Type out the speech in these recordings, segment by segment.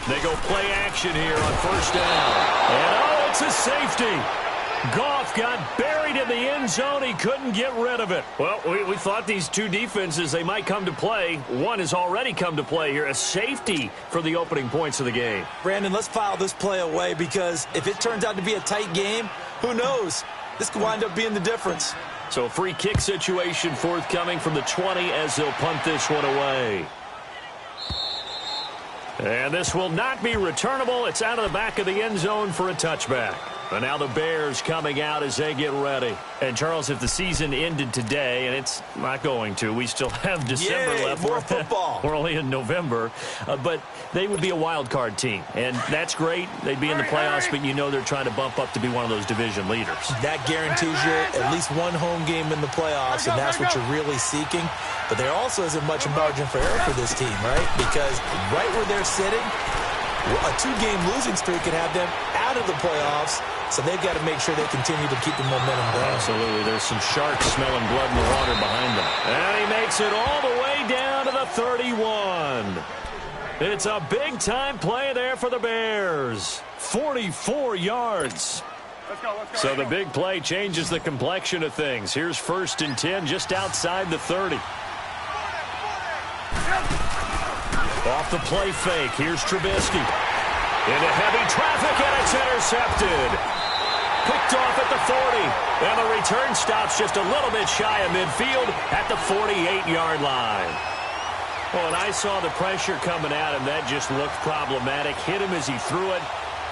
They go play action here on first down. And, oh, it's a safety. Goff got buried in the end zone. He couldn't get rid of it. Well, we thought these two defenses, they might come to play. One has already come to play here. A safety for the opening points of the game. Brandon, let's file this play away because if it turns out to be a tight game, who knows? This could wind up being the difference. So a free kick situation forthcoming from the 20 as they'll punt this one away. And this will not be returnable. It's out of the back of the end zone for a touchback. And now the Bears coming out as they get ready. And, Charles, if the season ended today, and it's not going to, we still have December left. More football. We're only in November. But they would be a wild card team. And that's great. They'd be in the playoffs, but you know they're trying to bump up to be one of those division leaders. That guarantees you at least one home game in the playoffs, and that's what you're really seeking. But there also isn't much margin for error for this team, right? Because right where they're sitting, a two-game losing streak could have them out of the playoffs, so they've got to make sure they continue to keep the momentum going. Absolutely. There's some sharks smelling blood in the water behind them. And he makes it all the way down to the 31. It's a big-time play there for the Bears. 44 yards. Let's go. So the big play changes the complexion of things. Here's 1st and 10 just outside the 30. Off the play fake. Here's Trubisky. Into heavy traffic, and it's intercepted. Picked off at the 40. And the return stops just a little bit shy of midfield at the 48-yard line. Well, and I saw the pressure coming at him. That just looked problematic. Hit him as he threw it,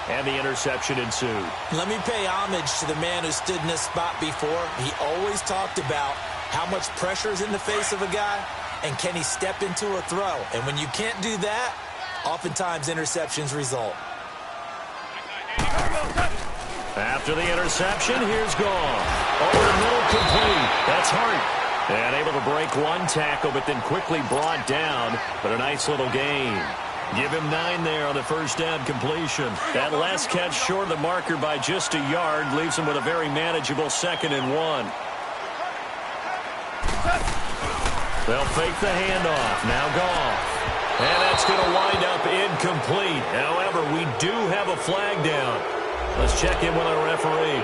and the interception ensued. Let me pay homage to the man who stood in this spot before. He always talked about how much pressure is in the face of a guy, and can he step into a throw. And when you can't do that, oftentimes interceptions result. After the interception, here's Goff. Over the middle, complete. That's Hart. And able to break one tackle, but then quickly brought down. But a nice little gain. Give him 9 there on the first down completion. That last catch short of the marker by just a yard leaves him with a very manageable 2nd and 1. They'll fake the handoff. Now Goff. And that's going to wind up incomplete. However, we do have a flag down. Let's check in with our referee.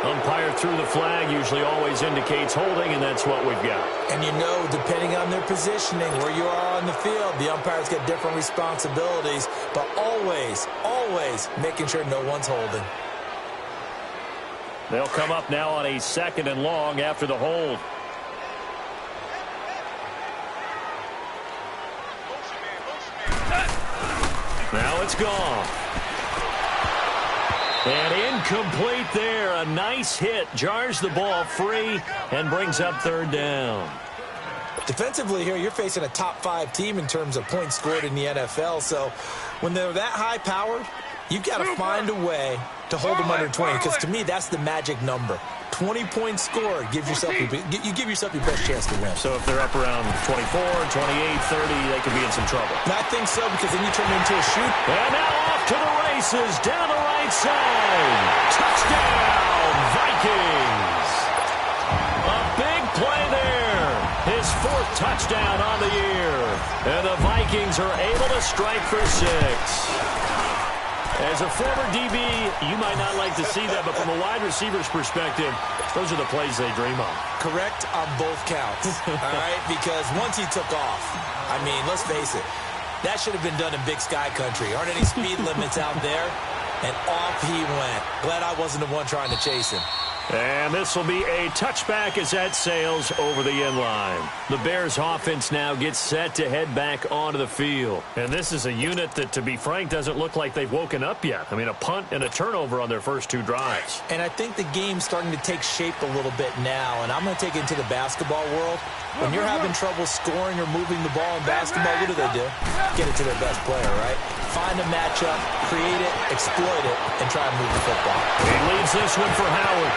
Umpire threw the flag, usually always indicates holding, and that's what we've got. And you know, depending on their positioning, where you are on the field, the umpires get different responsibilities, but always, always making sure no one's holding. They'll come up now on a 2nd and long after the hold. Now it's Goff. And incomplete there. A nice hit. Jars the ball free and brings up 3rd down. Defensively here, you're facing a top 5 team in terms of points scored in the NFL. So when they're that high-powered, you've got to find a way to hold them under 20. Because to me, that's the magic number. 20-point score gives yourself you give yourself your best chance to win. So if they're up around 24, 28, 30, they could be in some trouble. And I think so, because then you turn it into a shoot. And now off to the races down the right side. Touchdown, Vikings. A big play there. His 4th touchdown on the year. And the Vikings are able to strike for 6. As a former DB, you might not like to see that, but from a wide receiver's perspective, those are the plays they dream of. Correct on both counts, all right? Because once he took off, I mean, let's face it, that should have been done in Big Sky Country. Aren't any speed limits out there? And off he went. Glad I wasn't the one trying to chase him. And this will be a touchback as that sails over the end line. The Bears offense now gets set to head back onto the field. And this is a unit that, to be frank, doesn't look like they've woken up yet. I mean, a punt and a turnover on their first 2 drives. And I think the game's starting to take shape a little bit now. And I'm going to take it into the basketball world. When you're having trouble scoring or moving the ball in basketball, what do? Get it to their best player, right? Find a matchup, create it, exploit it, and try and move the football. He leaves this one for Howard.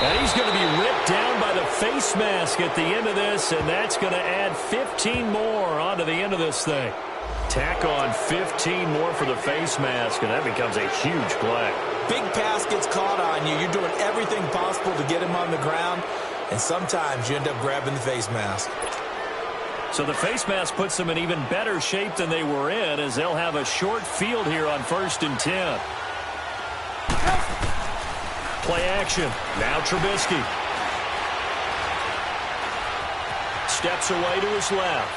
And he's going to be ripped down by the face mask at the end of this, and that's going to add 15 more onto the end of this thing. Tack on 15 more for the face mask, and that becomes a huge play. Big pass gets caught on you. You're doing everything possible to get him on the ground, and sometimes you end up grabbing the face mask. So the face mask puts them in even better shape than they were in, as they'll have a short field here on 1st and 10. Play action. Now Trubisky. Steps away to his left.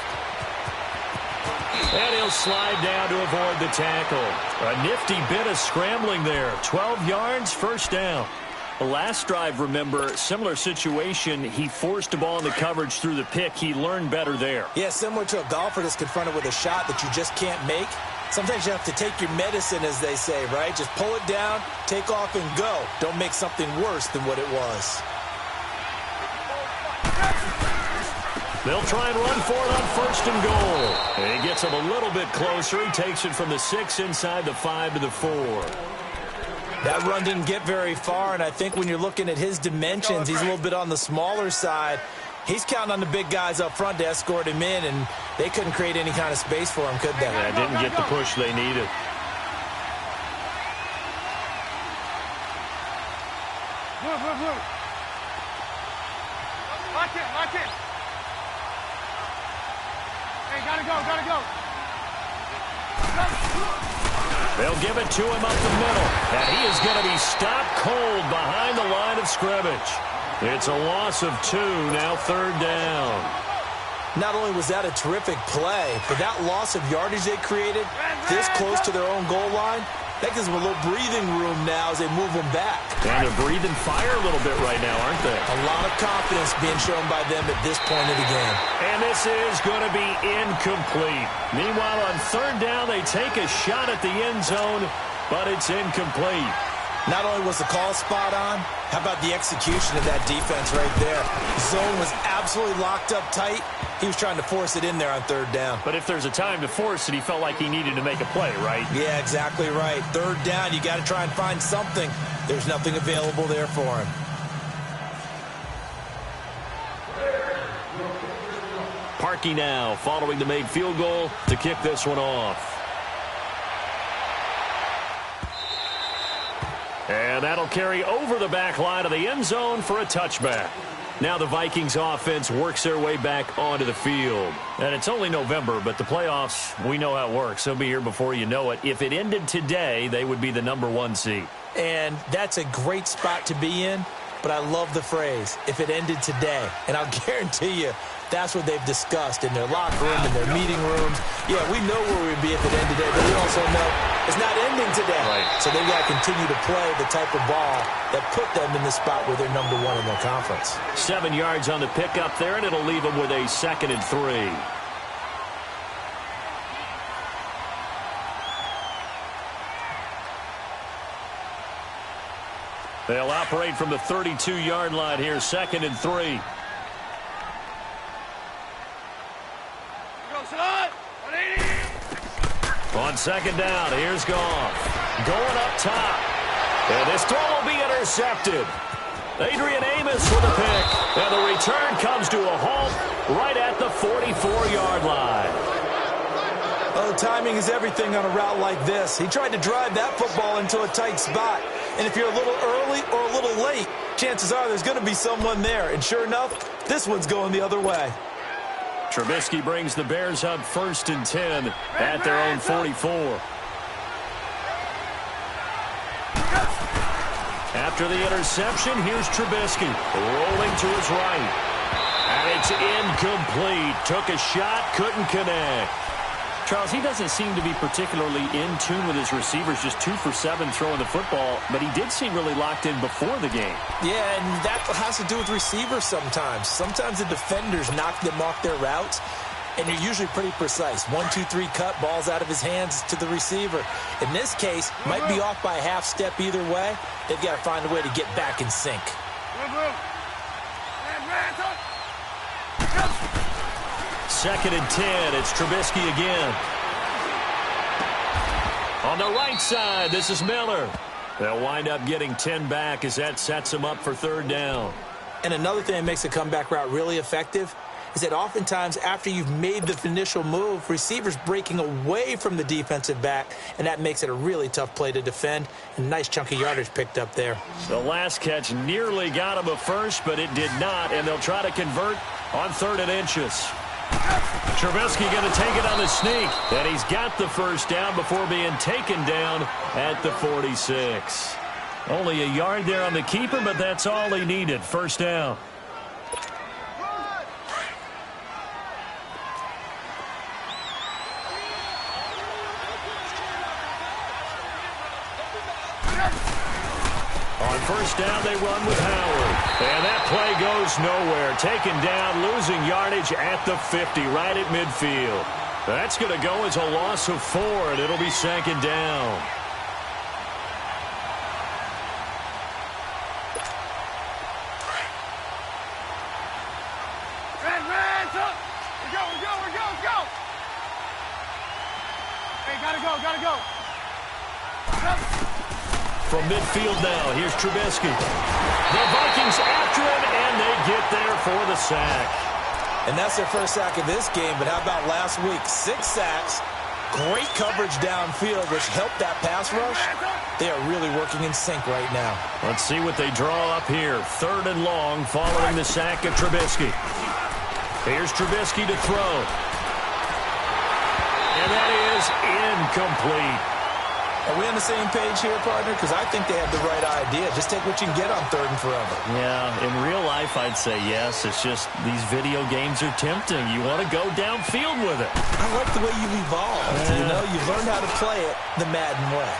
And he'll slide down to avoid the tackle. A nifty bit of scrambling there. 12 yards, first down. The last drive, remember, similar situation. He forced the ball in the coverage through the pick. He learned better there. Yeah, similar to a golfer that's confronted with a shot that you just can't make. Sometimes you have to take your medicine, as they say, right? Just pull it down, take off, and go. Don't make something worse than what it was. They'll try and run for it on 1st and goal. And he gets him a little bit closer. He takes it from the 6 inside the 5 to the 4. That run didn't get very far, and I think when you're looking at his dimensions, he's a little bit on the smaller side. He's counting on the big guys up front to escort him in, and they couldn't create any kind of space for him, could they? Yeah, didn't get the push they needed. Lock in. Hey, gotta go. They'll give it to him up the middle. And he is going to be stopped cold behind the line of scrimmage. It's a loss of 2, now 3rd down. Not only was that a terrific play, but that loss of yardage they created this close to their own goal line, that gives them a little breathing room now as they move them back. And they're breathing fire a little bit right now, aren't they? A lot of confidence being shown by them at this point of the game. And this is going to be incomplete. Meanwhile, on 3rd down, they take a shot at the end zone, but it's incomplete. Not only was the call spot on, how about the execution of that defense right there? Zone was absolutely locked up tight. He was trying to force it in there on 3rd down. But if there's a time to force it, he felt like he needed to make a play, right? Yeah, exactly right. 3rd down, you got to try and find something. There's nothing available there for him. Parkey now following the made field goal to kick this one off. And that'll carry over the back line of the end zone for a touchback. Now the Vikings offense works their way back onto the field. And it's only November, but the playoffs, we know how it works. They'll be here before you know it. If it ended today, they would be the #1 seed. And that's a great spot to be in, but I love the phrase, if it ended today. And I'll guarantee you, that's what they've discussed in their locker room, in their meeting rooms. Yeah, we know where we'd be if it ended today, but we also know it's not ending today. Right. So they've got to continue to play the type of ball that put them in the spot where they're #1 in their conference. 7 yards on the pickup there, and it'll leave them with a 2nd and 3. They'll operate from the 32-yard line here, 2nd and 3. On 2nd down, here's Goff. Going up top. And this throw will be intercepted. Adrian Amos with a pick. And the return comes to a halt right at the 44-yard line. Oh, timing is everything on a route like this. He tried to drive that football into a tight spot. And if you're a little early or a little late, chances are there's going to be someone there. And sure enough, this one's going the other way. Trubisky brings the Bears up 1st and 10 at their own 44. After the interception, here's Trubisky rolling to his right. And it's incomplete. Took a shot, couldn't connect. Charles, he doesn't seem to be particularly in tune with his receivers, just 2 for 7 throwing the football, but he did seem really locked in before the game. Yeah, and that has to do with receivers sometimes. Sometimes the defenders knock them off their routes, and you're usually pretty precise. 1, 2, 3 cut, balls out of his hands to the receiver. In this case, might be off by a half step either way. They've got to find a way to get back in sync. 2nd and 10. It's Trubisky again. On the right side, this is Miller. They'll wind up getting 10 back as that sets them up for 3rd down. And another thing that makes a comeback route really effective is that oftentimes after you've made the initial move, receivers breaking away from the defensive back, and that makes it a really tough play to defend. And a nice chunk of yardage picked up there. The last catch nearly got him a first, but it did not, and they'll try to convert on 3rd and inches. Trubisky going to take it on the sneak. And he's got the first down before being taken down at the 46. Only a yard there on the keeper, but that's all he needed. First down. On first down, they run with Howard. And that play goes nowhere. Taken down, losing yardage at the 50, right at midfield. That's going to go as a loss of 4, and it'll be second down. Hands up. We go. Hey, gotta go. From midfield now, here's Trubisky. The Vikings after him, and they get there for the sack. And that's their first sack of this game, but how about last week? 6 sacks, great coverage downfield, which helped that pass rush. They are really working in sync right now. Let's see what they draw up here. 3rd and long following the sack of Trubisky. Here's Trubisky to throw. And that is incomplete. Are we on the same page here, partner? Because I think they have the right idea. Just take what you can get on 3rd and forever. Yeah, in real life, I'd say yes. It's just these video games are tempting. You want to go downfield with it. I like the way you've evolved. Yeah. You know, you've learned how to play it the Madden way.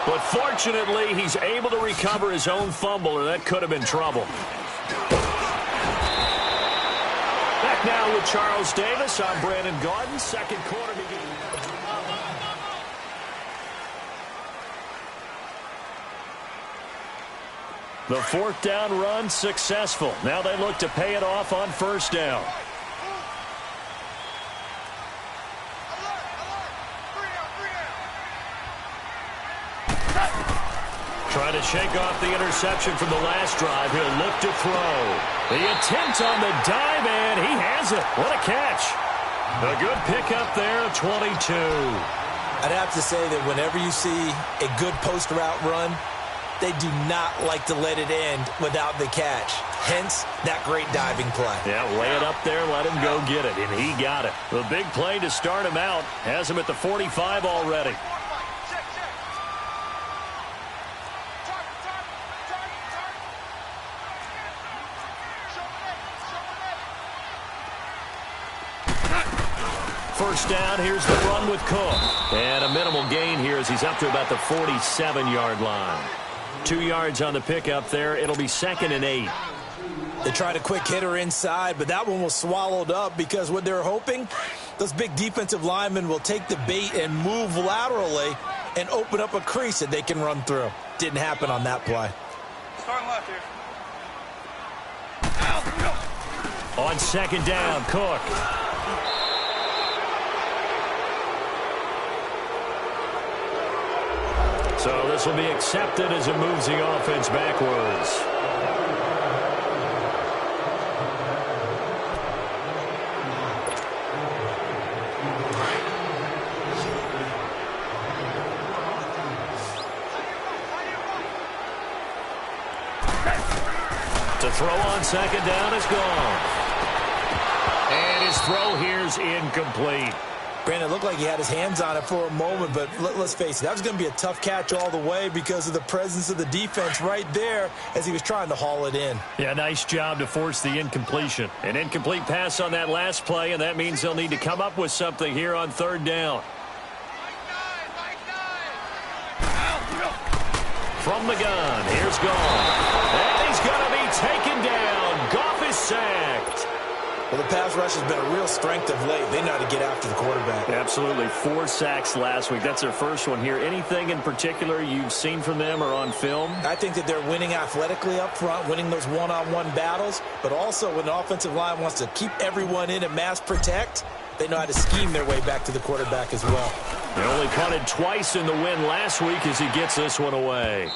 But fortunately, he's able to recover his own fumble, or that could have been trouble. Back now with Charles Davis. I'm Brandon Gaudin. Second quarter begins. The 4th down run successful. Now they look to pay it off on first down. Trying to shake off the interception from the last drive. He'll look to throw. The attempt on the dive, and he has it. What a catch. A good pickup there, 22. I'd have to say that whenever you see a good post route run, they do not like to let it end without the catch. Hence, that great diving play. Yeah, lay it up there, let him go get it, and he got it. The big play to start him out has him at the 45 already. First down, here's the run with Cook. And a minimal gain here as he's up to about the 47-yard line. 2 yards on the pickup there. It'll be 2nd and 8. They tried a quick hitter inside, but that one was swallowed up because what they're hoping, those big defensive linemen will take the bait and move laterally and open up a crease that they can run through. Didn't happen on that play. Starting left here. On 2nd down, Cook. So this will be accepted as it moves the offense backwards. To throw on 2nd down is gone. And his throw here's incomplete. Brandon, it looked like he had his hands on it for a moment, but let's face it, that was going to be a tough catch all the way because of the presence of the defense right there as he was trying to haul it in. Yeah, nice job to force the incompletion. An incomplete pass on that last play, and that means they'll need to come up with something here on 3rd down. From the gun, here's Goff. And he's going to be taken down. Goff is sacked. Well, the pass rush has been a real strength of late. They know how to get after the quarterback. Absolutely. 4 sacks last week. That's their first one here. Anything in particular you've seen from them or on film? I think that they're winning athletically up front, winning those one-on-one battles, but also when the offensive line wants to keep everyone in and mass protect, they know how to scheme their way back to the quarterback as well. They only punted twice in the win last week as he gets this one away.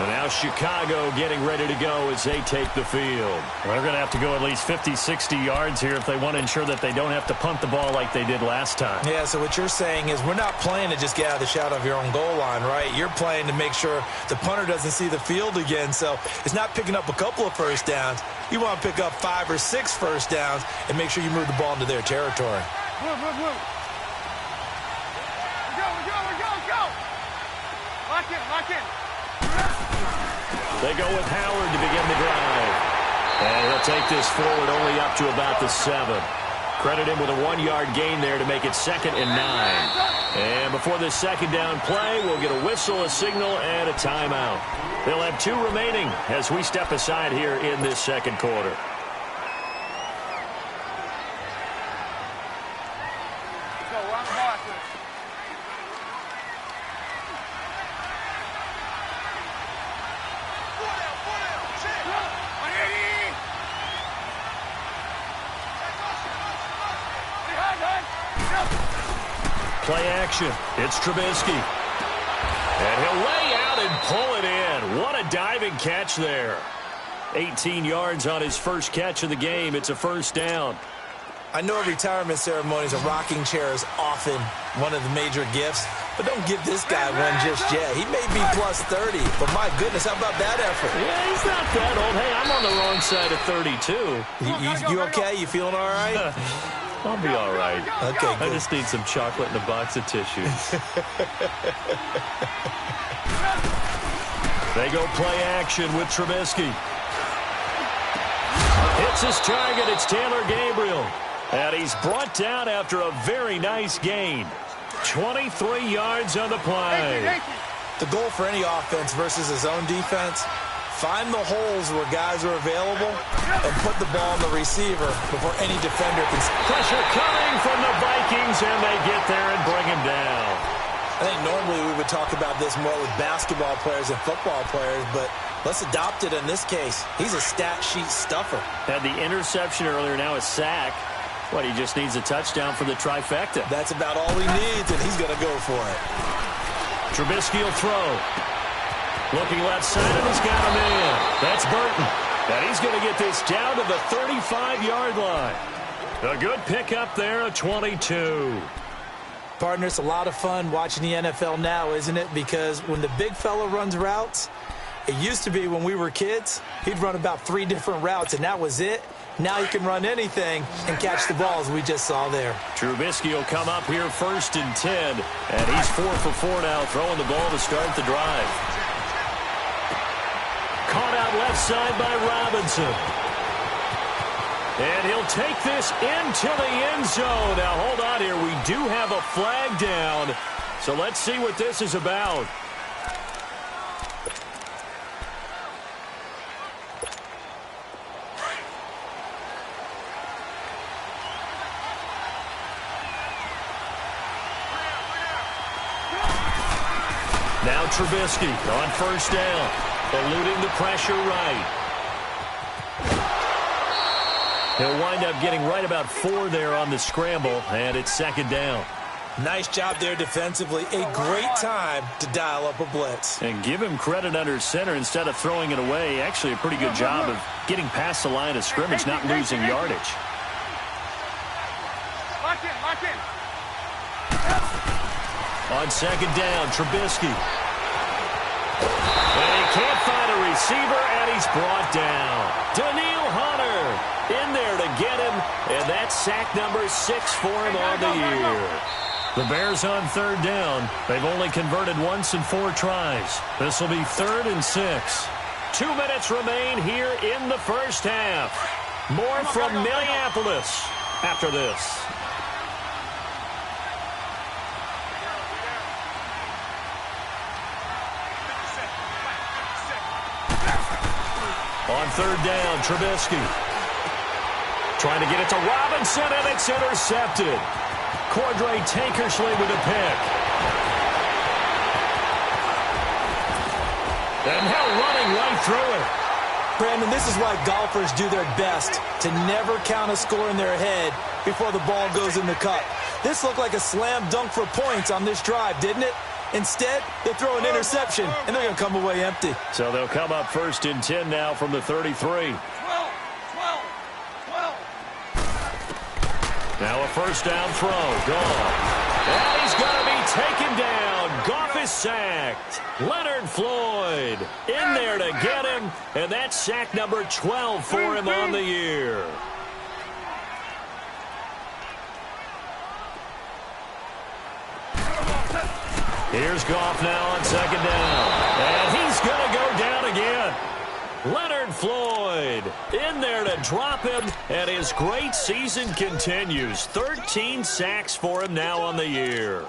And now Chicago getting ready to go as they take the field. Well, they're going to have to go at least 50, 60 yards here if they want to ensure that they don't have to punt the ball like they did last time. Yeah, so what you're saying is we're not playing to just get out of the shadow of your own goal line, right? You're playing to make sure the punter doesn't see the field again. So it's not picking up a couple of first downs. You want to pick up 5 or 6 first downs and make sure you move the ball into their territory. Move. Go. Lock in. They go with Howard to begin the drive. And he'll take this forward only up to about the 7. Credit him with a 1-yard gain there to make it 2nd and 9. And before this second down play, we'll get a whistle, a signal, and a timeout. They'll have 2 remaining as we step aside here in this second quarter. Play action. It's Trubisky. And he'll lay out and pull it in. What a diving catch there. 18 yards on his first catch of the game. It's a first down. I know at retirement ceremonies, a rocking chair is often one of the major gifts, but don't give this guy one just yet. He may be plus 30, but my goodness, how about that effort? Yeah, he's not that old. Hey, I'm on the wrong side of 32. You okay? You feeling all right? I'll be all right. Okay, good. I just need some chocolate and a box of tissues. They go play action with Trubisky. Hits his target. It's Taylor Gabriel. And he's brought down after a very nice gain. 23 yards on the play. The goal for any offense versus his own defense, find the holes where guys are available and put the ball on the receiver before any defender can. Pressure coming from the Vikings, and they get there and bring him down. I think normally we would talk about this more with basketball players and football players, but let's adopt it in this case. He's a stat sheet stuffer. Had the interception earlier, now a sack. What, he just needs a touchdown for the trifecta. That's about all he needs, and he's going to go for it. Trubisky will throw. Looking left side, and he's got him in. That's Burton. And he's going to get this down to the 35-yard line. A good pickup there, a 22. Partner, it's a lot of fun watching the NFL now, isn't it? Because when the big fella runs routes, it used to be when we were kids, he'd run about 3 different routes, and that was it. Now he can run anything and catch the ball, as we just saw there. Trubisky will come up here 1st and 10, and he's 4 for 4 now, throwing the ball to start the drive. Caught out left side by Robinson. And he'll take this into the end zone. Now, hold on here. We do have a flag down, so let's see what this is about. Now Trubisky on 1st down, eluding the pressure right. He'll wind up getting right about 4 there on the scramble, and it's 2nd down. Nice job there defensively. A great time to dial up a blitz. And give him credit under center instead of throwing it away. Actually a pretty good job of getting past the line of scrimmage, not losing yardage. Lock in. On 2nd down, Trubisky. And he can't find a receiver, and he's brought down. Danielle Hunter in there to get him, and that's sack number 6 for him on the year. The Bears on 3rd down. They've only converted once in 4 tries. This will be 3rd and 6. 2 minutes remain here in the first half. More from Minneapolis after this. On 3rd down, Trubisky. Trying to get it to Robinson, and it's intercepted. Cordray Tankersley with a pick. And now running right through it. Brandon, this is why golfers do their best to never count a score in their head before the ball goes in the cup. This looked like a slam dunk for points on this drive, didn't it? Instead, they throw an interception, and they're going to come away empty. So they'll come up 1st and 10 now from the 33. 12. Now a 1st down throw. Goff. And he's going to be taken down. Goff is sacked. Leonard Floyd in there to get him. And that's sack number 12 for him on the year. Here's Goff now on 2nd down. And he's going to go down again. Leonard Floyd in there to drop him, and his great season continues. 13 sacks for him now on the year.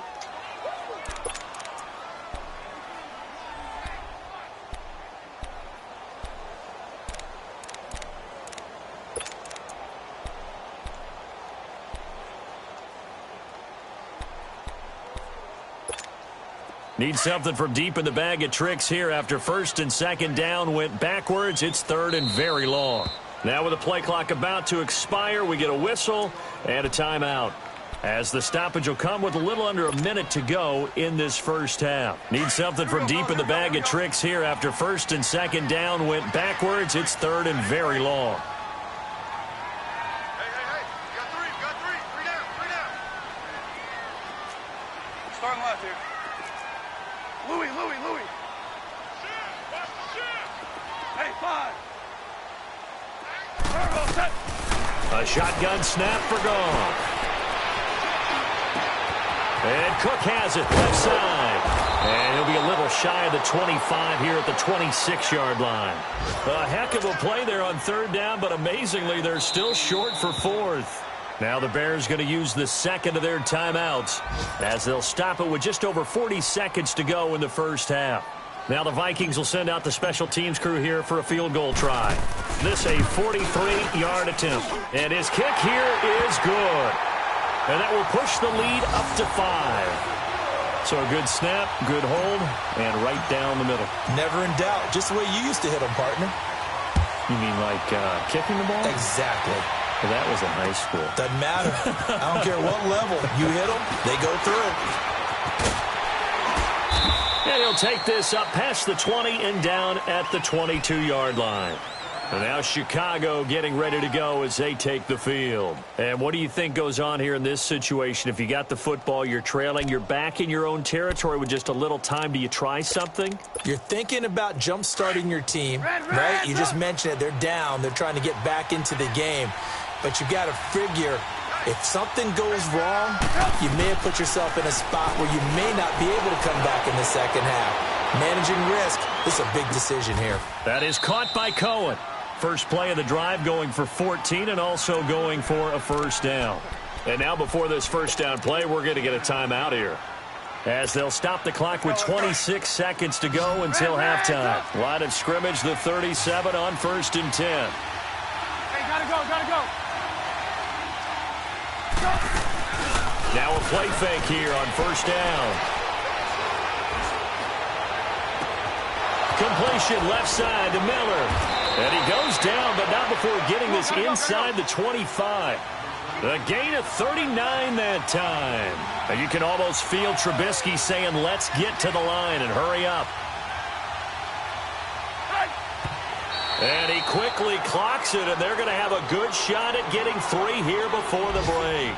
Need something from deep in the bag of tricks here after 1st and 2nd down went backwards. It's 3rd and very long. Now with the play clock about to expire, we get a whistle and a timeout, as the stoppage will come with a little under a minute to go in this first half. Need something from deep in the bag of tricks here after 1st and 2nd down went backwards. It's 3rd and very long. Hey. You got three. Three down. Starting left here. Louis. Hey, 5. Turbo set. A shotgun snap for Goff. And Cook has it left side. And he'll be a little shy of the 25 here at the 26-yard line. A heck of a play there on 3rd down, but amazingly, they're still short for 4th. Now the Bears going to use the 2nd of their timeouts, as they'll stop it with just over 40 seconds to go in the first half. Now the Vikings will send out the special teams crew here for a field goal try. This a 43-yard attempt. And his kick here is good. And that will push the lead up to 5. So a good snap, good hold, and right down the middle. Never in doubt. Just the way you used to hit them, partner. You mean like kicking the ball? Exactly. Well, that was in high school. Doesn't matter. I don't care what level. You hit them, they go through. And he'll take this up past the 20 and down at the 22-yard line. And now Chicago getting ready to go as they take the field. And what do you think goes on here in this situation? If you got the football, you're trailing, you're back in your own territory with just a little time. Do you try something? You're thinking about jump-starting your team, right? You just mentioned it. They're down. They're trying to get back into the game. But you've got to figure, if something goes wrong, you may have put yourself in a spot where you may not be able to come back in the second half. Managing risk, this is a big decision here. That is caught by Cohen. First play of the drive going for 14 and also going for a 1st down. And now before this 1st down play, we're going to get a timeout here, as they'll stop the clock with 26 seconds to go until halftime. Line of scrimmage, the 37 on 1st and 10. Hey, gotta go. Now a play fake here on 1st down. Completion left side to Miller. And he goes down, but not before getting this inside the 25. A gain of 39 that time. And you can almost feel Trubisky saying, let's get to the line and hurry up. And he quickly clocks it, and they're going to have a good shot at getting 3 here before the break.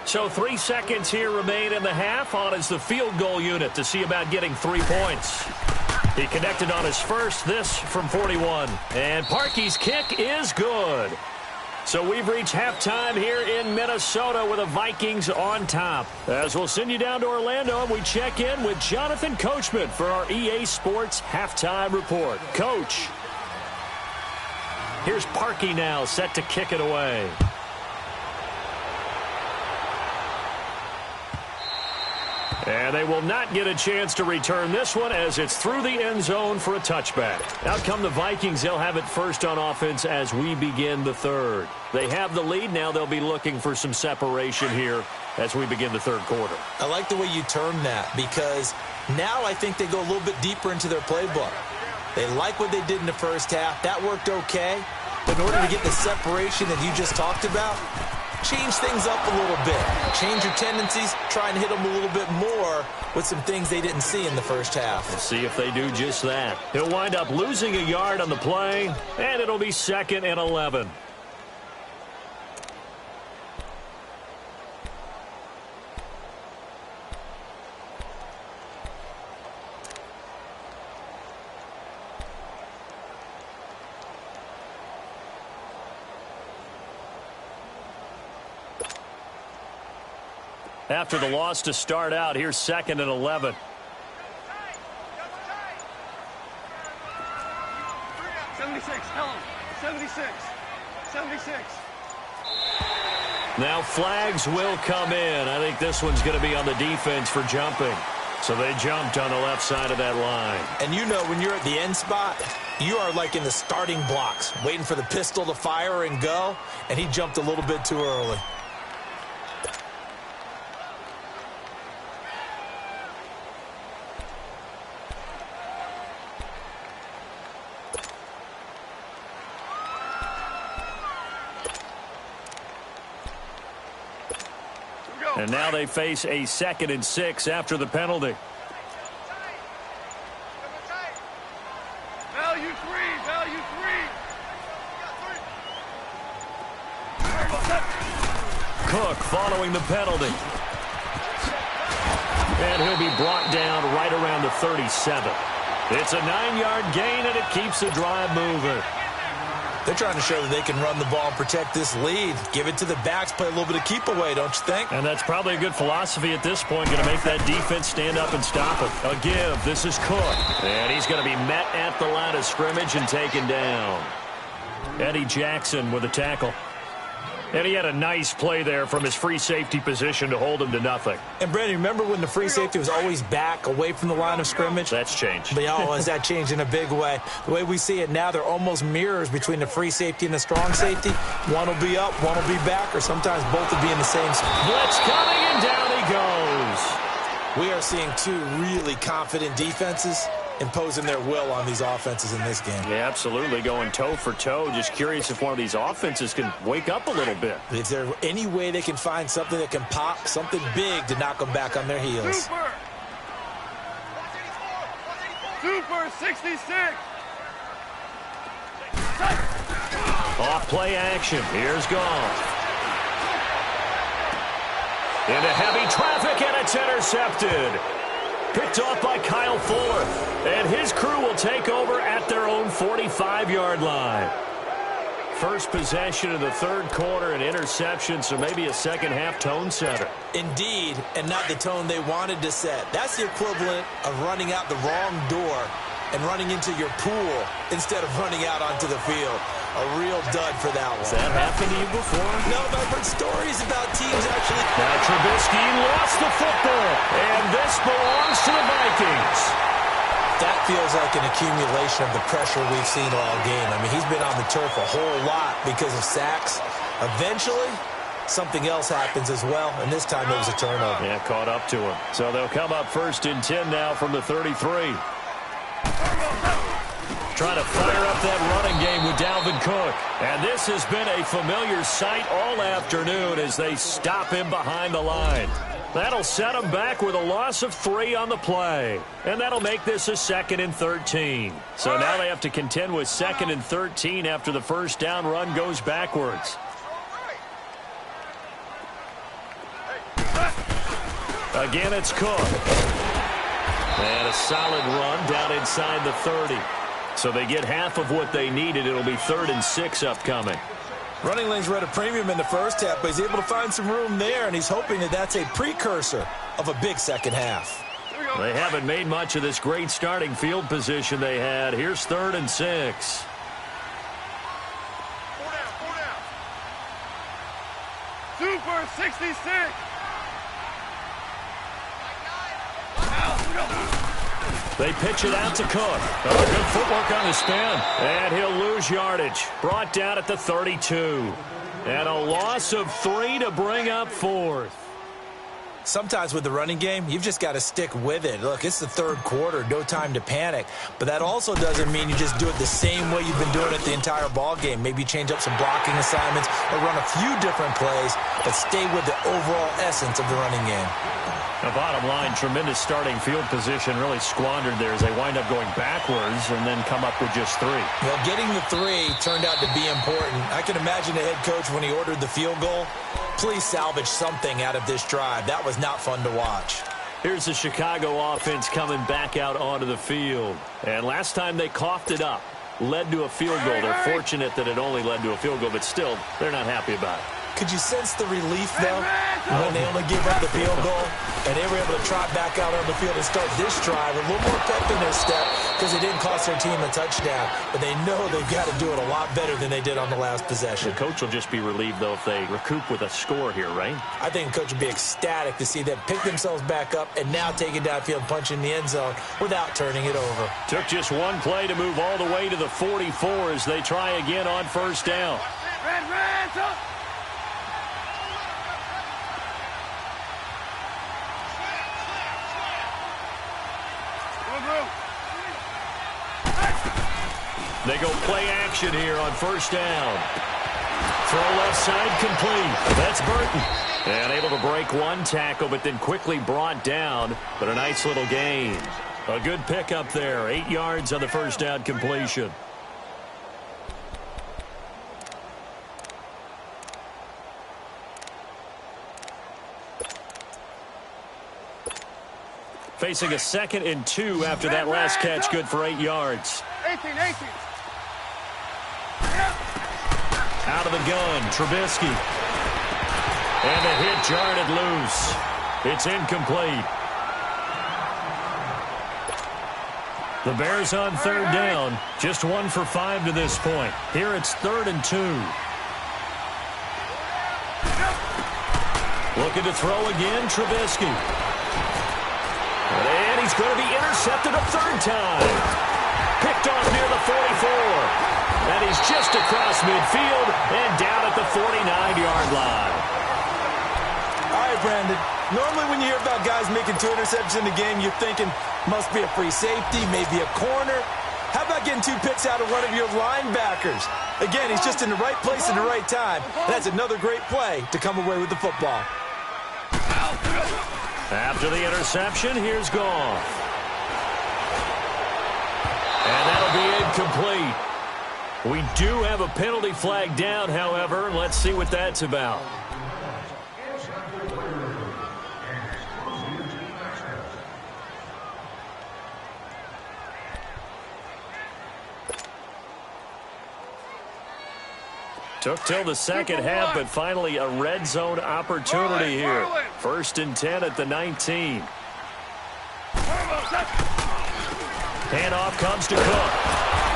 So 3 seconds here remain in the half on as the field goal unit to see about getting 3 points. He connected on his first, this from 41. And Parkey's kick is good. So we've reached halftime here in Minnesota with the Vikings on top. As we'll send you down to Orlando, and we check in with Jonathan Coachman for our EA Sports Halftime Report. Coach, here's Parkey now set to kick it away. And they will not get a chance to return this one as it's through the end zone for a touchback. Out come the Vikings. They'll have it first on offense as we begin the 3rd. They have the lead. Now they'll be looking for some separation here as we begin the 3rd quarter. I like the way you termed that, because now I think they go a little bit deeper into their playbook. They like what they did in the first half. That worked okay. But in order to get the separation that you just talked about, change things up a little bit. Change your tendencies, try and hit them a little bit more with some things they didn't see in the first half. We'll see if they do just that. He'll wind up losing a yard on the play, and it'll be 2nd and 11. After the loss to start out, here's 2nd and 11. 76, tell him. 76. 76. Now flags will come in. I think this one's going to be on the defense for jumping. So they jumped on the left side of that line. And you know when you're at the end spot, you are like in the starting blocks, waiting for the pistol to fire and go, and he jumped a little bit too early. And now they face a 2nd and 6 after the penalty. Value 3. Value 3. Cook following the penalty. And he'll be brought down right around the 37. It's a 9-yard gain, and it keeps the drive moving. They're trying to show that they can run the ball and protect this lead. Give it to the backs, play a little bit of keep away, don't you think? And that's probably a good philosophy at this point, going to make that defense stand up and stop it. A give. This is Cook. And he's going to be met at the line of scrimmage and taken down. Eddie Jackson with a tackle. And he had a nice play there from his free safety position to hold him to nothing. And, Brandon, remember when the free safety was always back away from the line of scrimmage? That's changed. But, has that changed in a big way? The way we see it now, they're almost mirrors between the free safety and the strong safety. One will be up, one will be back, or sometimes both will be in the same spot. Blitz coming, and down he goes. We are seeing two really confident defenses imposing their will on these offenses in this game. Yeah, absolutely, going toe for toe. Just curious if one of these offenses can wake up a little bit. Is there any way they can find something that can pop, something big to knock them back on their heels? Super. Super 66. Off play action. Here's Goff. Into heavy traffic, and it's intercepted. Picked off by Kyle Fuller. And his crew will take over at their own 45-yard line. First possession of the third quarter, an interception, so maybe a second-half tone setter. Indeed, and not the tone they wanted to set. That's the equivalent of running out the wrong door and running into your pool instead of running out onto the field. A real dud for that one. Has that happened to you before? No, but I've heard stories about teams actually. Now Trubisky lost the football, and this belongs to the Vikings. That feels like an accumulation of the pressure we've seen all game. I mean, he's been on the turf a whole lot because of sacks. Eventually, something else happens as well, and this time it was a turnover. Yeah, caught up to him. So they'll come up 1st and 10 now from the 33. Trying to fire up that running game with Dalvin Cook. And this has been a familiar sight all afternoon as they stop him behind the line. That'll set him back with a loss of 3 on the play. And that'll make this a 2nd and 13. So now they have to contend with 2nd and 13 after the first down run goes backwards. Again, it's Cook. And a solid run down inside the 30. So they get half of what they needed. It'll be 3rd and 6 upcoming. Running lanes were at a premium in the first half, but he's able to find some room there, and he's hoping that that's a precursor of a big second half. They haven't made much of this great starting field position they had. Here's 3rd and 6. 4 down. Super 66. They pitch it out to Cook. Good footwork on the spin. And he'll lose yardage. Brought down at the 32. And a loss of 3 to bring up 4th. Sometimes with the running game, you've just got to stick with it. Look, it's the third quarter, no time to panic. But that also doesn't mean you just do it the same way you've been doing it the entire ball game. Maybe change up some blocking assignments or run a few different plays, but stay with the overall essence of the running game. The bottom line, tremendous starting field position, really squandered there as they wind up going backwards and then come up with just 3. Well, getting the 3 turned out to be important. I can imagine the head coach when he ordered the field goal. Please salvage something out of this drive. That was not fun to watch. Here's the Chicago offense coming back out onto the field. And last time they coughed it up, led to a field goal. They're fortunate that it only led to a field goal, but still, they're not happy about it. Could you sense the relief, though, when they only gave up the field goal and they were able to trot back out on the field and start this drive a little more pep in their step because it didn't cost their team a touchdown, but they know they've got to do it a lot better than they did on the last possession. The coach will just be relieved, though, if they recoup with a score here, right? I think the coach would be ecstatic to see them pick themselves back up and now take it downfield, punch in the end zone without turning it over. Took just one play to move all the way to the 44 as they try again on first down. Red, up. They go play action here on first down. Throw left side complete. That's Burton. And able to break one tackle, but then quickly brought down. But a nice little gain. A good pickup there. 8 yards on the first down completion. Facing a 2nd and 2 after that last catch, good for 8 yards. 18. Out of the gun, Trubisky. And the hit jarred it loose. It's incomplete. The Bears on third down, just 1 for 5 to this point. Here it's 3rd and 2. Looking to throw again, Trubisky. And he's going to be intercepted a 3rd time. Picked off near the 44. And he's just across midfield and down at the 49-yard line. All right, Brandon. Normally when you hear about guys making 2 interceptions in the game, you're thinking must be a free safety, maybe a corner. How about getting 2 picks out of one of your linebackers? Again, he's just in the right place at the right time. And that's another great play to come away with the football. After the interception, here's Goff. And that'll be incomplete. We do have a penalty flag down, however. Let's see what that's about. Took till the second half, but finally a red zone opportunity here. 1st and 10 at the 19. Handoff comes to Cook.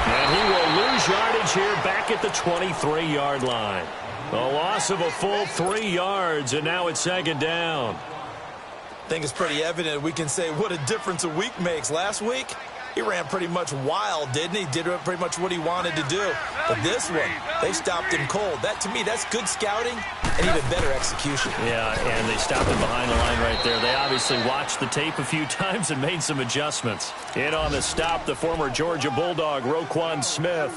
And he will lose yardage here back at the 23-yard line. A loss of a full 3 yards, and now it's 2nd down. I think it's pretty evident we can say what a difference a week makes. Last week, he ran pretty much wild, didn't he? Did pretty much what he wanted to do. But this one, they stopped him cold. That, to me, that's good scouting and even better execution. Yeah, and they stopped him behind the line right there. They obviously watched the tape a few times and made some adjustments. In on the stop, the former Georgia Bulldog, Roquan Smith.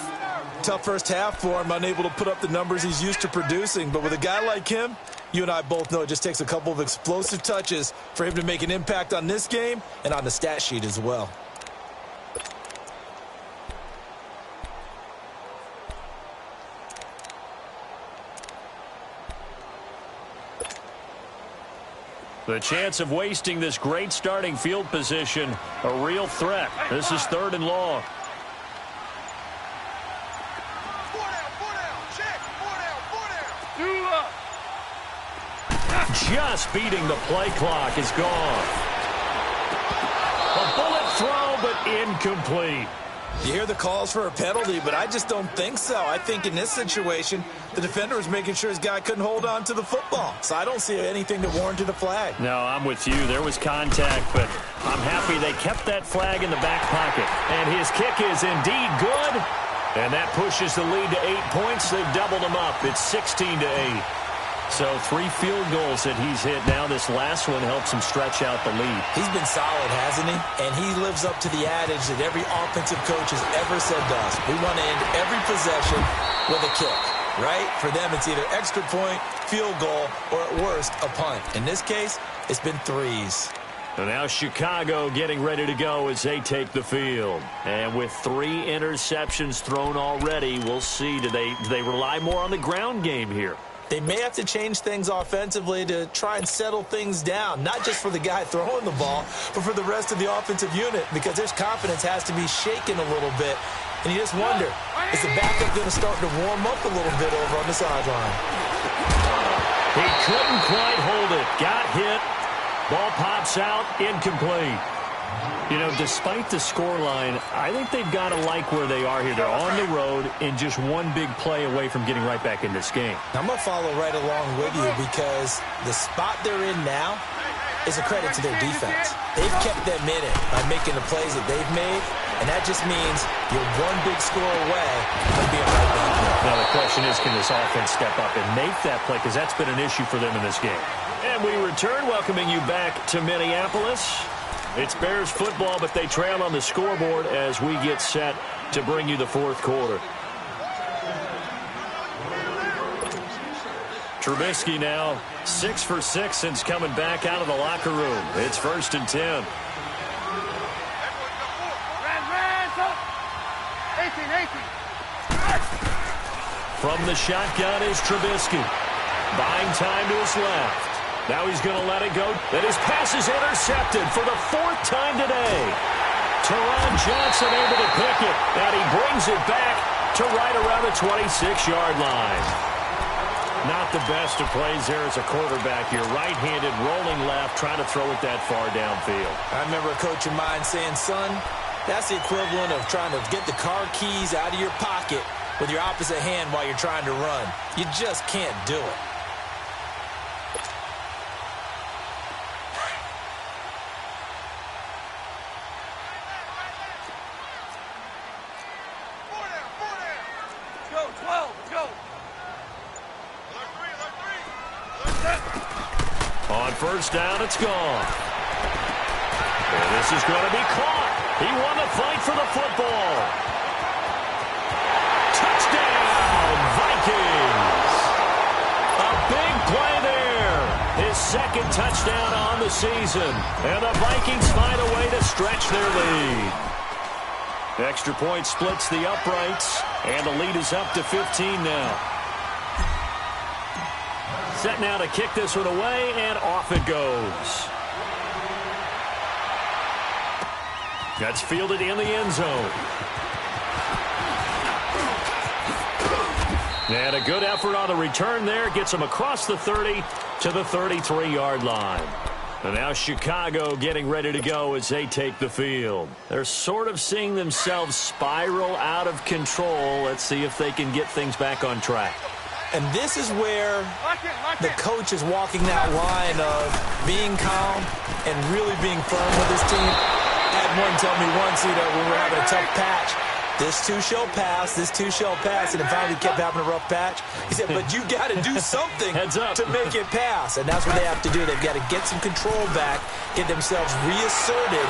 Tough first half for him, unable to put up the numbers he's used to producing. But with a guy like him, you and I both know it just takes a couple of explosive touches for him to make an impact on this game and on the stat sheet as well. The chance of wasting this great starting field position, a real threat. This is 3rd and long. Just beating the play clock is gone. A bullet throw, but incomplete. You hear the calls for a penalty, but I just don't think so. I think in this situation, the defender was making sure his guy couldn't hold on to the football. So I don't see anything that warranted a flag. No, I'm with you. There was contact, but I'm happy they kept that flag in the back pocket. And his kick is indeed good. And that pushes the lead to 8 points. They've doubled them up. It's 16-8. So 3 field goals that he's hit now. This last one helps him stretch out the lead. He's been solid, hasn't he? And he lives up to the adage that every offensive coach has ever said to us. We want to end every possession with a kick, right? For them, it's either extra point, field goal, or at worst, a punt. In this case, it's been 3s. And now Chicago getting ready to go as they take the field. And with 3 interceptions thrown already, we'll see. Do they rely more on the ground game here? They may have to change things offensively to try and settle things down, not just for the guy throwing the ball, but for the rest of the offensive unit, because their confidence has to be shaken a little bit. And you just wonder, is the backup going to start to warm up a little bit over on the sideline? He couldn't quite hold it. Got hit. Ball pops out, incomplete. You know, despite the scoreline, I think they've got to like where they are here. They're on the road and just one big play away from getting right back in this game. I'm going to follow right along with you because the spot they're in now is a credit to their defense. They've kept them in it by making the plays that they've made, and that just means you're one big score away from being right back there. Now the question is, can this offense step up and make that play? Because that's been an issue for them in this game. And we return, welcoming you back to Minneapolis. It's Bears football, but they trail on the scoreboard as we get set to bring you the 4th quarter. Trubisky now 6 for 6 since coming back out of the locker room. It's 1st and 10. 18. From the shotgun is Trubisky. Buying time to his left. Now he's going to let it go. And his pass is intercepted for the 4th time today. Teron Johnson able to pick it. And he brings it back to right around the 26-yard line. Not the best of plays there as a quarterback. You're right-handed, rolling left, trying to throw it that far downfield. I remember a coach of mine saying, son, that's the equivalent of trying to get the car keys out of your pocket with your opposite hand while you're trying to run. You just can't do it. On 1st down, it's gone. And this is going to be caught. He won the fight for the football. Touchdown, Vikings. A big play there. His 2nd touchdown on the season. And the Vikings find a way to stretch their lead. Extra point splits the uprights. And the lead is up to 15 now. Set now to kick this one away, and off it goes. That's fielded in the end zone. And a good effort on the return there. Gets him across the 30 to the 33-yard line. And now Chicago getting ready to go as they take the field. They're sort of seeing themselves spiral out of control. Let's see if they can get things back on track. And this is where the coach is walking that line of being calm and really being firm with his team. I had one tell me once, when we were having a tough patch, this too shall pass, this too shall pass, and then finally kept having a rough patch. He said, but you got to do something to make it pass. And that's what they have to do. They've got to get some control back, get themselves reasserted,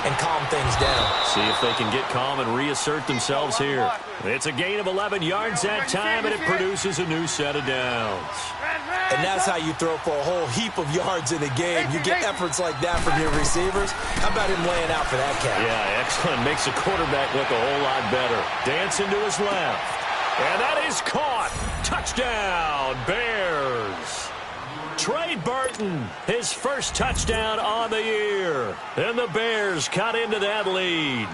and calm things down. See if they can get calm and reassert themselves here. It's a gain of 11 yards that time, and it produces a new set of downs. And that's how you throw for a whole heap of yards in a game. You get efforts like that from your receivers. How about him laying out for that catch? Yeah, excellent. Makes the quarterback look a whole lot better. Dancing to his left. And that is caught. Touchdown, Bears. Trey Burton, his 1st touchdown on the year. And the Bears cut into that lead.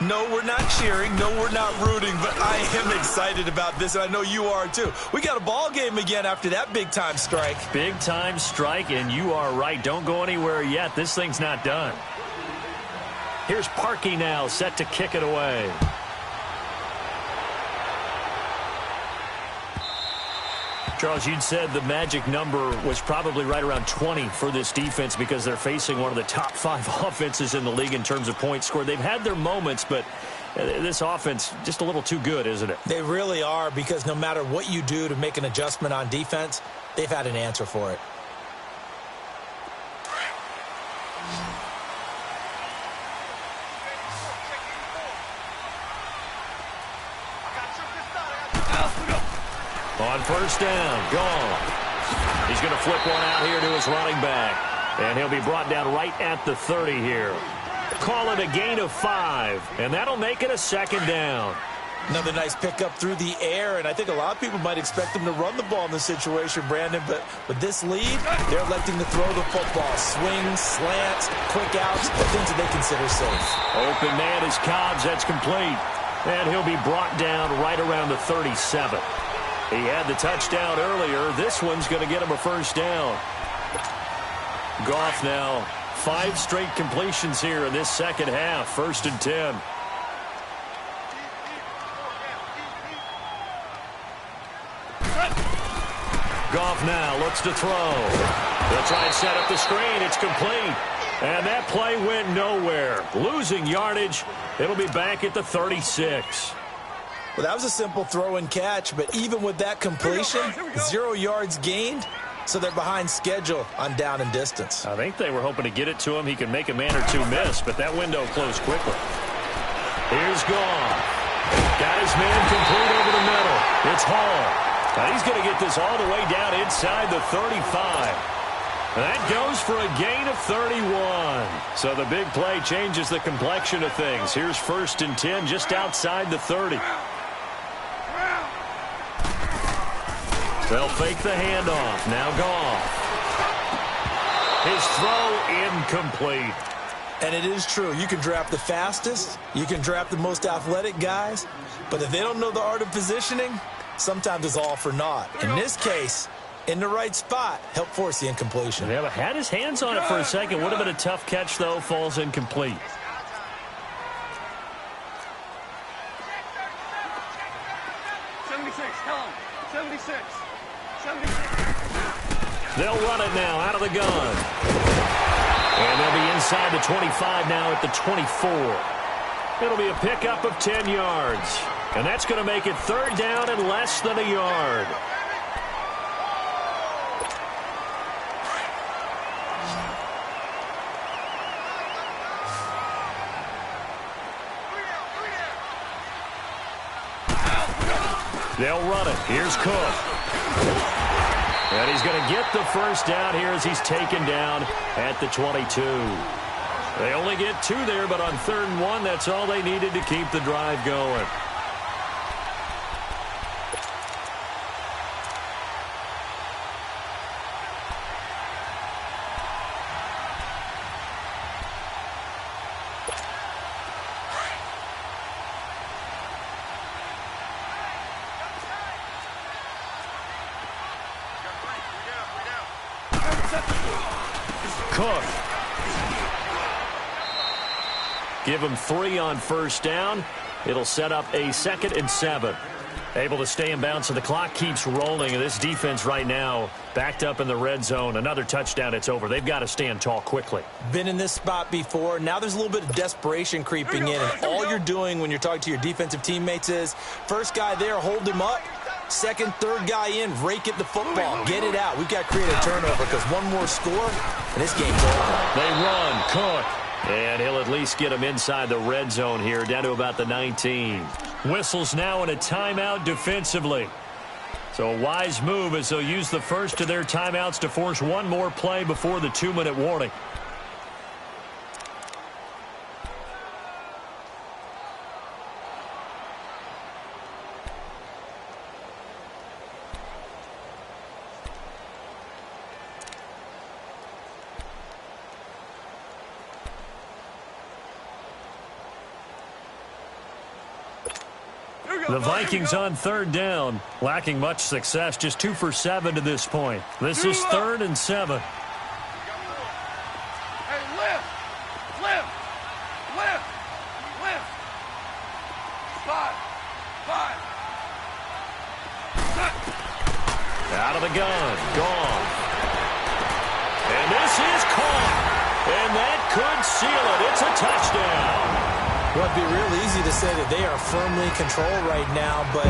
No, we're not cheering. No, we're not rooting. But I am excited about this, and I know you are too. We got a ball game again after that big-time strike. Big-time strike, and you are right. Don't go anywhere yet. This thing's not done. Here's Parkey now, set to kick it away. Charles, you'd said the magic number was probably right around 20 for this defense because they're facing one of the top 5 offenses in the league in terms of points scored. They've had their moments, but This offense just a little too good, isn't it? They really are, because no matter what you do to make an adjustment on defense, they've had an answer for it. On first down, gone. He's going to flip one out here to his running back. And he'll be brought down right at the 30 here. Call it a gain of 5, and that'll make it a second down. Another nice pickup through the air, and I think a lot of people might expect them to run the ball in this situation, Brandon, but with this lead, they're electing to throw the football. Swings, slants, quick outs, things that they consider safe. Open man is Cobbs. That's complete. And he'll be brought down right around the 37. He had the touchdown earlier. This one's going to get him a first down. Goff now 5 straight completions here in this second half. 1st and 10. Goff now looks to throw. They'll try and set up the screen. It's complete. And that play went nowhere. Losing yardage. It'll be back at the 36. Well, that was a simple throw and catch, but even with that completion, 0 yards gained, so they're behind schedule on down and distance. I think they were hoping to get it to him. He can make a man or two miss, but that window closed quickly. Here's Goff. Got his man complete over the middle. It's Hall. Now he's going to get this all the way down inside the 35. That goes for a gain of 31. So the big play changes the complexion of things. Here's 1st and 10 just outside the 30. They'll fake the handoff. Now Goff. His throw incomplete. And it is true. You can draft the fastest. You can draft the most athletic guys. But if they don't know the art of positioning, sometimes it's all for naught. In this case, in the right spot, help force the incompletion. Yeah, but had his hands on it for a second. Would have been a tough catch, though. Falls incomplete. They'll run it now out of the gun. And they'll be inside the 25 now at the 24. It'll be a pickup of 10 yards. And that's going to make it 3rd down and less than a yard. They'll run it. Here's Cook. And he's going to get the first down here as he's taken down at the 22. They only get 2 there, but on 3rd and 1, that's all they needed to keep the drive going. Cook. Give him 3 on first down. It'll set up a 2nd and 7. Able to stay in bounds, so the clock keeps rolling. And this defense right now backed up in the red zone. Another touchdown, it's over. They've got to stand tall quickly. Been in this spot before. Now there's a little bit of desperation creeping in. And all you're doing when you're talking to your defensive teammates is, first guy there, hold him up. 2nd, 3rd guy in, rake at the football. Get it out. We've got to create a turnover because one more score, and this game's over. They run. Cook. And he'll at least get him inside the red zone here, down to about the 19. Whistles now in a timeout defensively. So a wise move as they'll use the first of their timeouts to force one more play before the 2-minute warning. The Vikings on 3rd down, lacking much success, just 2 for 7 to this point. This is 3rd and 7. Hey, lift! Lift! Lift! Lift! 5! Out of the gun, gone. And this is caught. And that could seal it. It's a touchdown. Well, it'd be real easy to say that they are firmly in control right now, but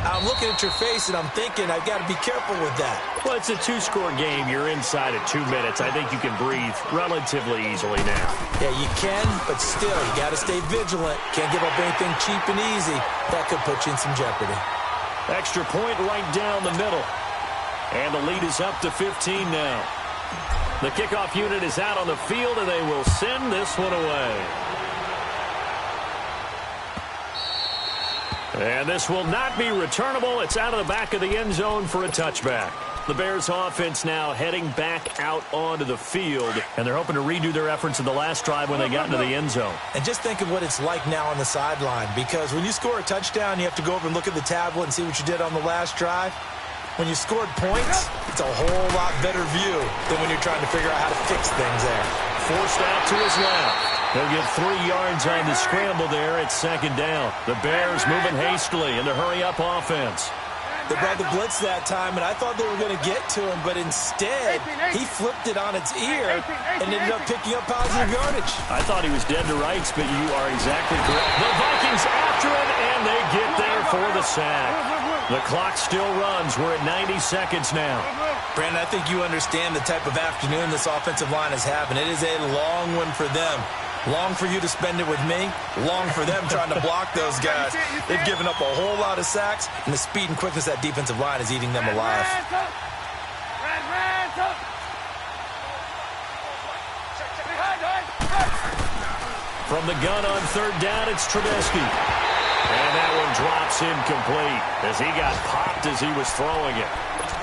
I'm looking at your face and I'm thinking I've got to be careful with that. Well, it's a two-score game. You're inside at 2 minutes. I think you can breathe relatively easily now. Yeah, you can, but still, you got to stay vigilant. Can't give up anything cheap and easy. That could put you in some jeopardy. Extra point right down the middle. And the lead is up to 15 now. The kickoff unit is out on the field, and they will send this one away. And this will not be returnable. It's out of the back of the end zone for a touchback. The Bears offense now heading back out onto the field, and they're hoping to redo their efforts in the last drive when they got into the end zone. And just think of what it's like now on the sideline, because when you score a touchdown, you have to go over and look at the tablet and see what you did on the last drive. When you scored points, it's a whole lot better view than when you're trying to figure out how to fix things there. Forced out to his left. He'll get 3 yards on the scramble there at second down. The Bears moving hastily in the hurry-up offense. They brought the blitz that time, and I thought they were going to get to him, but instead, he flipped it on its ear and ended up picking up positive yardage. I thought he was dead to rights, but you are exactly correct. The Vikings after it, and they get there for the sack. The clock still runs. We're at 90 seconds now. Brandon, I think you understand the type of afternoon this offensive line is having. It is a long one for them. Long for you to spend it with me. Long for them trying to block those guys. They've given up a whole lot of sacks, and the speed and quickness of that defensive line is eating them alive. From the gun on third down, it's Trubisky. And that one drops incomplete as he got popped as he was throwing it.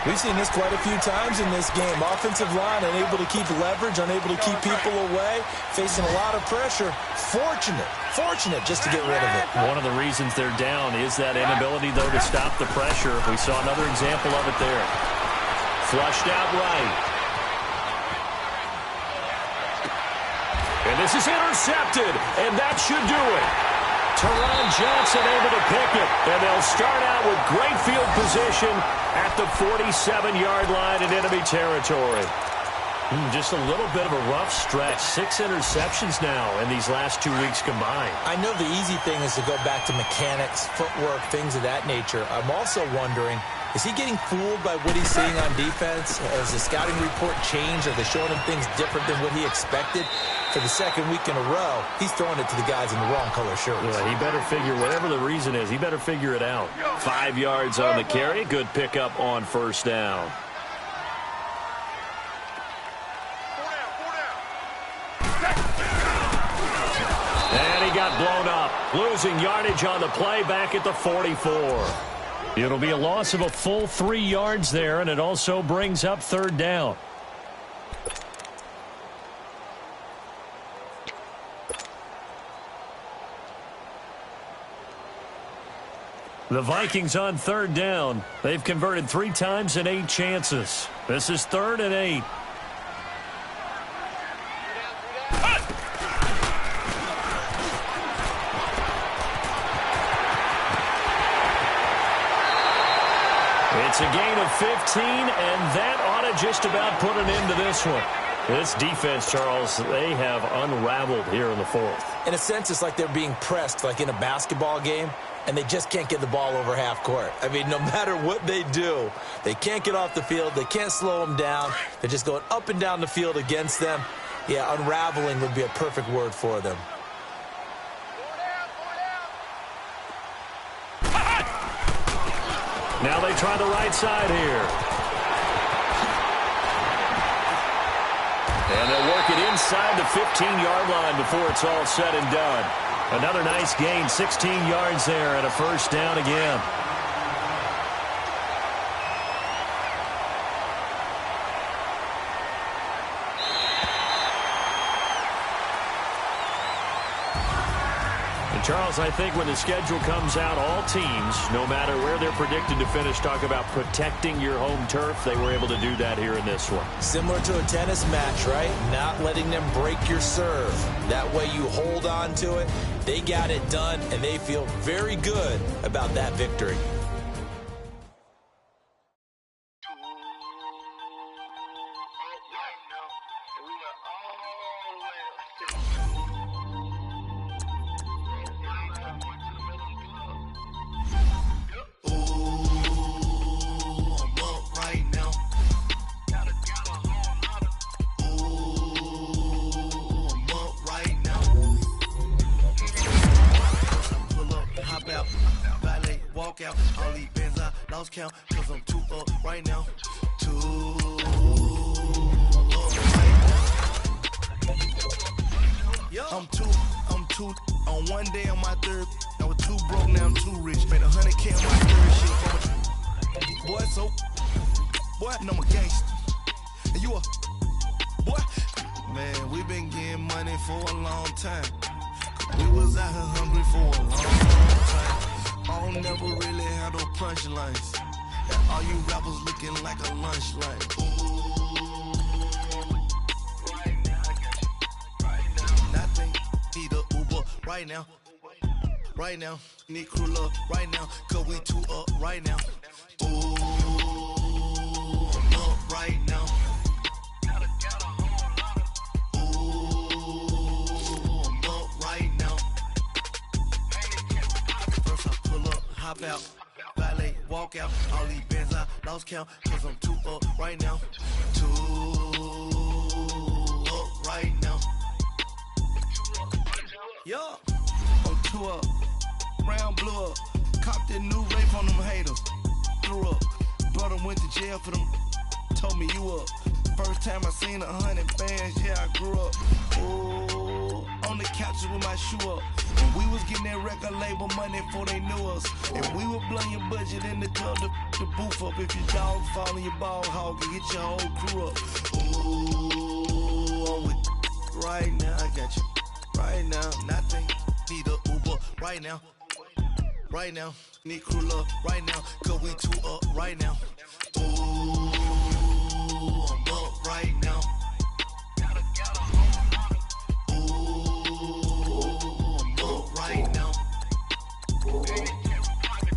We've seen this quite a few times in this game. Offensive line unable to keep leverage, unable to keep people away, facing a lot of pressure. Fortunate just to get rid of it. One of the reasons they're down is that inability, though, to stop the pressure. We saw another example of it there. Flushed out right. And this is intercepted, and that should do it. Teron Johnson able to pick it, and they'll start out with great field position at the 47-yard line in enemy territory. Just a little bit of a rough stretch. 6 interceptions now in these last 2 weeks combined. I know the easy thing is to go back to mechanics, footwork, things of that nature. I'm also wondering, is he getting fooled by what he's seeing on defense? Has the scouting report changed? Are they showing him things different than what he expected? For the second week in a row, he's throwing it to the guys in the wrong color shirts. Yeah, he better figure, whatever the reason is, he better figure it out. 5 yards on the carry. Good pickup on first down. And he got blown up. Losing yardage on the play back at the 44. It'll be a loss of a full 3 yards there, and it also brings up third down. The Vikings on third down. They've converted 3 times in 8 chances. This is 3rd and 8. It's a gain of 15, and that ought to just about put an end to this one. This defense, Charles, they have unraveled here in the 4th. In a sense, it's like they're being pressed, like in a basketball game, and they just can't get the ball over half court. I mean, no matter what they do, they can't get off the field. They can't slow them down. They're just going up and down the field against them. Yeah, unraveling would be a perfect word for them. Now they try the right side here. And they'll work it inside the 15-yard line before it's all said and done. Another nice gain, 16 yards there, and a first down again. And Charles, I think when the schedule comes out, all teams, no matter where they're predicted to finish, talk about protecting your home turf. They were able to do that here in this one. Similar to a tennis match, right? Not letting them break your serve. That way you hold on to it. They got it done, and they feel very good about that victory. All these bands I lost count, cause I'm too up right now. Too up right now. I'm too on one day on my third. I was too broke, now I'm too rich. Made 100K on my third shit from a boy, so boy, and I'm a gangster. And you a boy. Man, we been getting money for a long time. We was out here hungry for a long time. I don't never really have no punchlines. And all you rappers looking like a lunch line. Ooh, right now, I got you. Right now, nothing. Need a Uber right now. Right now, need crew love right now. Cause we too up right now. Ooh, I'm up right now. Hop out, valet, walk out. All these bands I lost count, cause I'm too up right now. Too up right now. Yeah, I'm too up. Round blew up. Copped that new rape on them haters. Threw up. Brother went to jail for them. Told me you up. First time I seen 100 bands, yeah, I grew up. Ooh, on the couches with my shoe up. And we was getting that record label money before they knew us. And we were blowing your budget in the club to boof up. If your dog fall in your ball hog and get your whole crew up. Ooh, I'm with right now, I got you. Right now, nothing. Need a Uber right now. Right now, need crew love right now. Cause we too up right now. Ooh, I'm up right now.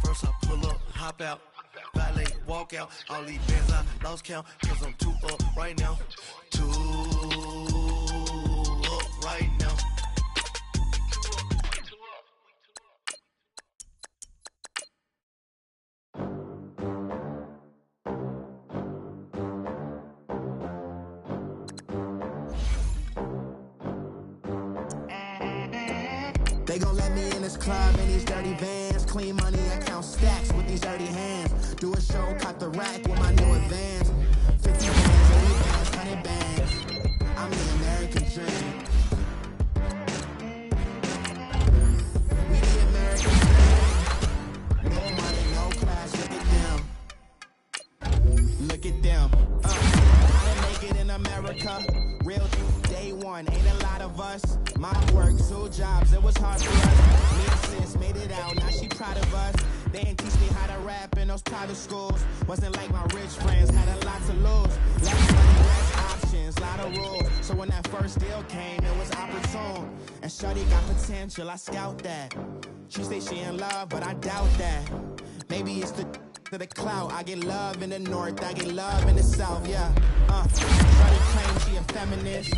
First I pull up, hop out, valet, walk out. All these bands I lost count, cause I'm too up right now. Too up right now. They gon' let me in this club in these dirty vans. Clean money, I count stacks with these dirty hands. Do a show, cut the rack with my new advance. 50 bands, 80 bands, 100 bands. I'm the American dream. We the American dream. No money, no class, look at them. Look at them. How to make it in America. Real day one, ain't a lot of us. Mom worked 2 jobs, it was hard for us. Me and sis made it out, now she proud of us. They didn't teach me how to rap in those private schools. Wasn't like my rich friends, had a lot to lose. Less money, less options, lot of rules. So when that first deal came, it was opportune. And shorty got potential, I scout that. She say she in love, but I doubt that. Maybe it's to the clout. I get love in the north, I get love in the south, yeah. Shorty claims she a feminist.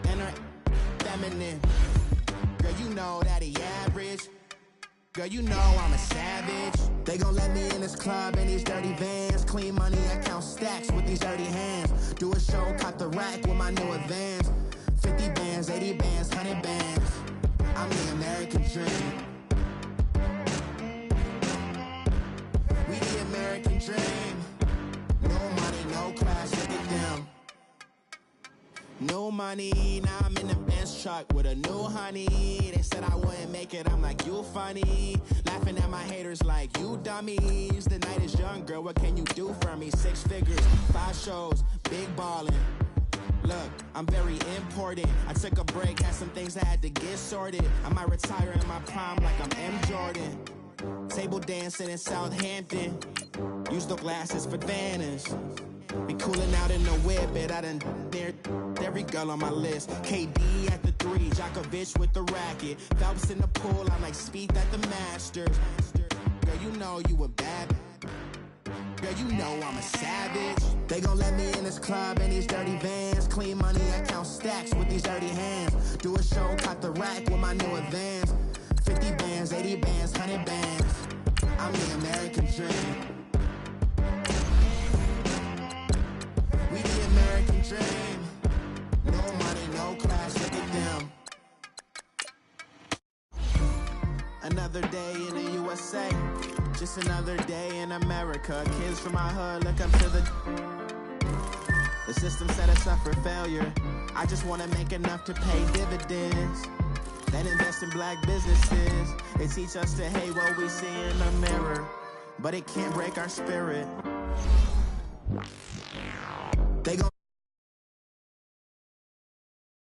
And her feminine. Girl, you know that he average. Girl, you know I'm a savage. They gon' let me in this club in these dirty vans. Clean money, I count stacks with these dirty hands. Do a show, cut the rack with my new advance. 50 bands, 80 bands, 100 bands. I'm the American dream. We the American dream. No money, no class, look at them. No money, now I'm in the Benz truck with a new honey. They said I wouldn't make it, I'm like, you funny. Laughing at my haters like, you dummies. The night is young, girl, what can you do for me? 6 figures, 5 shows, big ballin'. Look, I'm very important. I took a break, had some things I had to get sorted. I might retire in my prime like I'm M. Jordan. Table dancing in Southampton. Use the glasses for Vannas. Be coolin' out in the whip, but I done near every girl on my list. KD at the 3, Djokovic with the racket. Phelps in the pool, I'm like Speed at the Masters. Girl, you know you a bad. Girl, you know I'm a savage. They gon' let me in this club in these dirty vans. Clean money, I count stacks with these dirty hands. Do a show, cut the rack with my new advance. 50 bands, 80 bands, 100 bands. I'm the American dream. We the American dream. No money, no class, look at them. Another day in the USA. Just another day in America. Kids from my hood look up to the system set us up for failure. I just want to make enough to pay dividends. Then invest in black businesses. They teach us to hate what we see in the mirror, but it can't break our spirit. They gon'